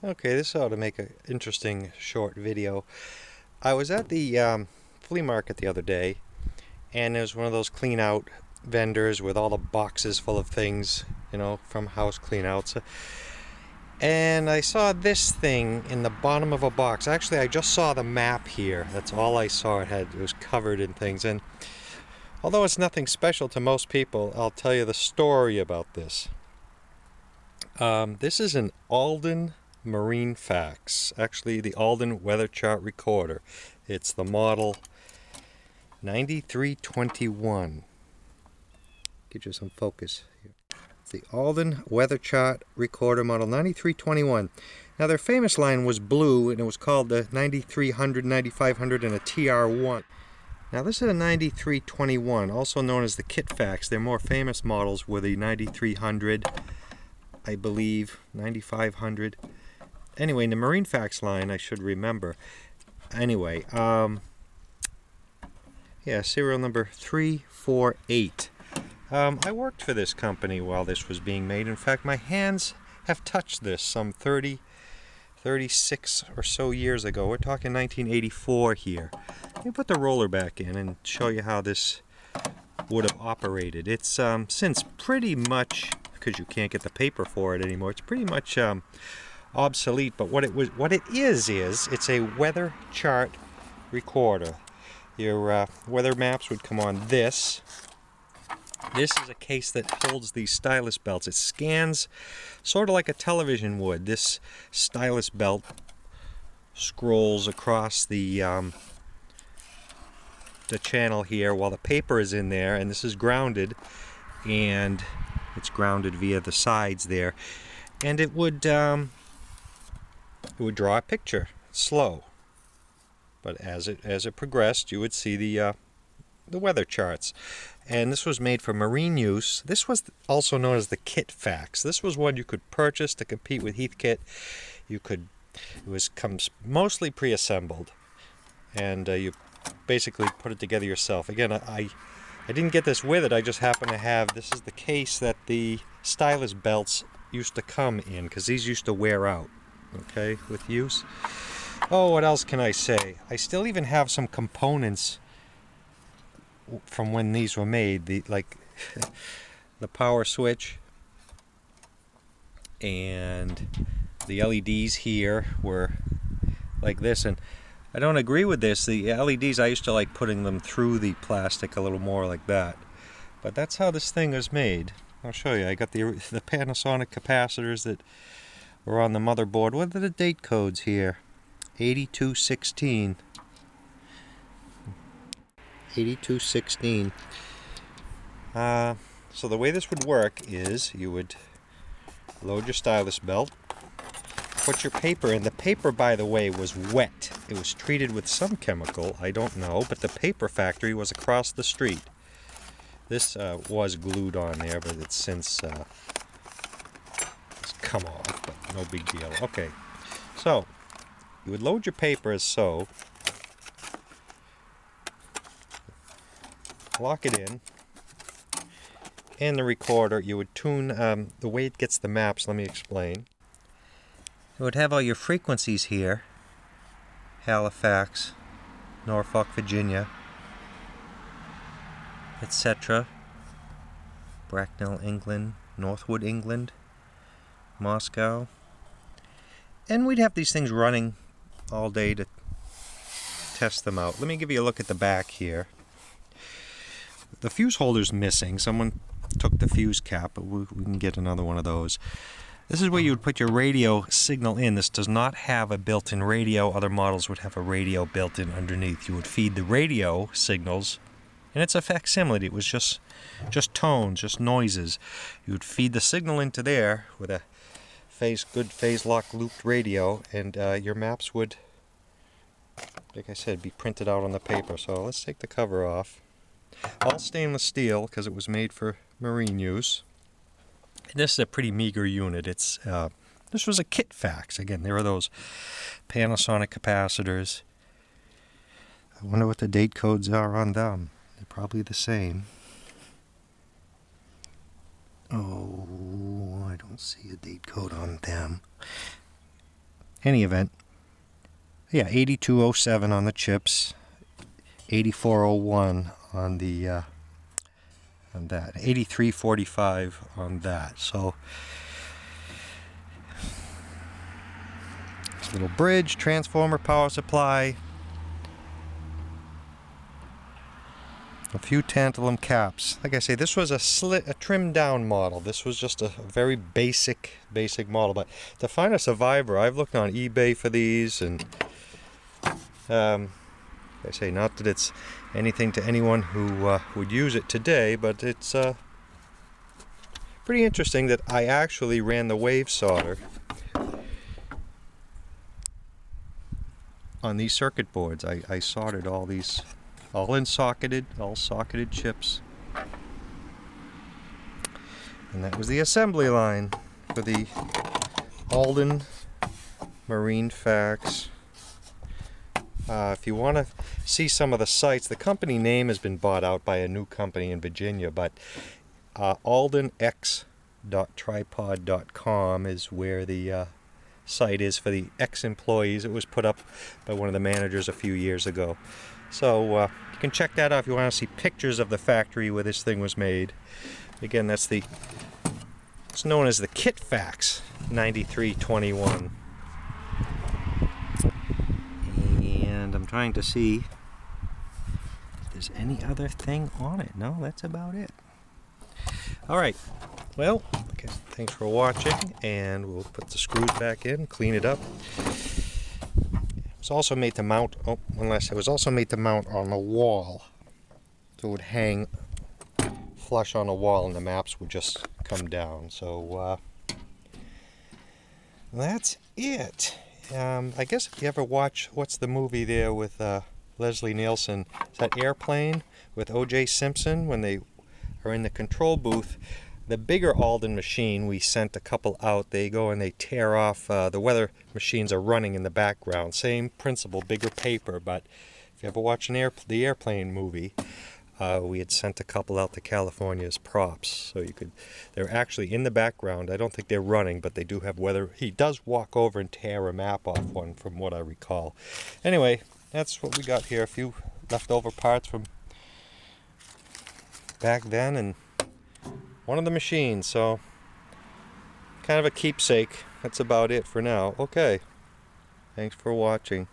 Okay, this ought to make an interesting short video. I was at the flea market the other day, and there was one of those clean out vendors with all the boxes full of things, from house clean outs. And I saw this thing in the bottom of a box. Actually, I just saw the map here. That's all I saw. It was covered in things. And although it's nothing special to most people, I'll tell you the story about this. This is an Alden Marinefax, actually the Alden weather chart recorder. It's the model 9321. Get you some focus here. It's the Alden weather chart recorder model 9321. Now their famous line was blue, and it was called the 9300, 9500, and a TR1. Now this is a 9321, also known as the Kit Fax. Their more famous models were the 9300, I believe, 9500. Anyway, in the Marinefax line, I should remember. Anyway, yeah, serial number 348. I worked for this company while this was being made. In fact, my hands have touched this some 36 or so years ago. We're talking 1984 here. Let me put the roller back in and show you how this would have operated. It's since pretty much, because you can't get the paper for it anymore, it's pretty much obsolete. But what it is it's a weather chart recorder. Your weather maps would come on this. This is a case that holds these stylus belts. It scans sort of like a television would. This stylus belt scrolls across the channel here while the paper is in there, and this is grounded, and it's grounded via the sides there, and it would draw a picture slow, but as it progressed, you would see the weather charts. And this was made for marine use. This was also known as the Kit Fax. This was one you could purchase to compete with Heathkit. Comes mostly pre-assembled, and you basically put it together yourself. Again, I didn't get this with it. I just happen to have, this is the case that the stylus belts used to come in, because these used to wear out, okay, with use. Oh, what else can I say? I still even have some components from when these were made, the power switch and the LEDs here were like this, and I don't agree with this. The LEDs, I used to like putting them through the plastic a little more like that, but that's how this thing is made. I'll show you. I got the Panasonic capacitors that were on the motherboard. What are the date codes here? 8216. 8216. So the way this would work is you would load your stylus belt, put your paper in. The paper, by the way, was wet. It was treated with some chemical, I don't know, but the paper factory was across the street. This was glued on there, but it's since it's come off, but no big deal. Okay, so you would load your paper as so, lock it in the recorder. You would tune the way it gets the maps. Let me explain. It would have all your frequencies here: Halifax, Norfolk, Virginia, etc., Bracknell, England, Northwood, England, Moscow, and we'd have these things running all day to test them out. Let me give you a look at the back here. The fuse holder's missing. Someone took the fuse cap, but we can get another one of those. This is where you would put your radio signal in. This does not have a built-in radio. Other models would have a radio built in underneath. You would feed the radio signals, and it's a facsimile. It was just tones, just noises. You would feed the signal into there with a good phase lock looped radio, and your maps would, like I said, be printed out on the paper. So let's take the cover off. All stainless steel, because it was made for marine use. And this is a pretty meager unit. This was a Kit Fax. Again, there are those Panasonic capacitors. I wonder what the date codes are on them. They're probably the same. Oh, I don't see a date code on them. Any event, yeah, 8207 on the chips, 8401 on the on that, 8345 on that. So little bridge, transformer, power supply, a few tantalum caps. Like I say, this was a trimmed down model. This was just a very basic model. But to find a survivor, I've looked on eBay for these, and like I say, not that it's anything to anyone who would use it today, but it's pretty interesting that I actually ran the wave solder on these circuit boards. I soldered all these, all socketed chips. And that was the assembly line for the Alden Marinefax. If you want to see some of the sites, the company name has been bought out by a new company in Virginia, but aldenx.tripod.com is where the site is for the ex-employees. It was put up by one of the managers a few years ago. So you can check that out if you want to see pictures of the factory where this thing was made. Again, it's known as the Kitfax 9321. And I'm trying to see if there's any other thing on it. No, that's about it. Alright, well, okay, thanks for watching, and we'll put the screws back in, clean it up. It was also made to mount, it was also made to mount on the wall. So it would hang flush on a wall and the maps would just come down. So that's it. I guess if you ever watch, what's the movie there with Leslie Nielsen? Is that Airplane with O.J. Simpson when they are in the control booth? The bigger Alden machine, we sent a couple out. They go and they tear off, the weather machines are running in the background. Same principle, bigger paper, but if you ever watch the Airplane movie, we had sent a couple out to California as props. So they're actually in the background. I don't think they're running, but they do have weather. He does walk over and tear a map off one from what I recall. Anyway, that's what we got here. A few leftover parts from back then and one of the machines, so kind of a keepsake. That's about it for now. Okay, thanks for watching.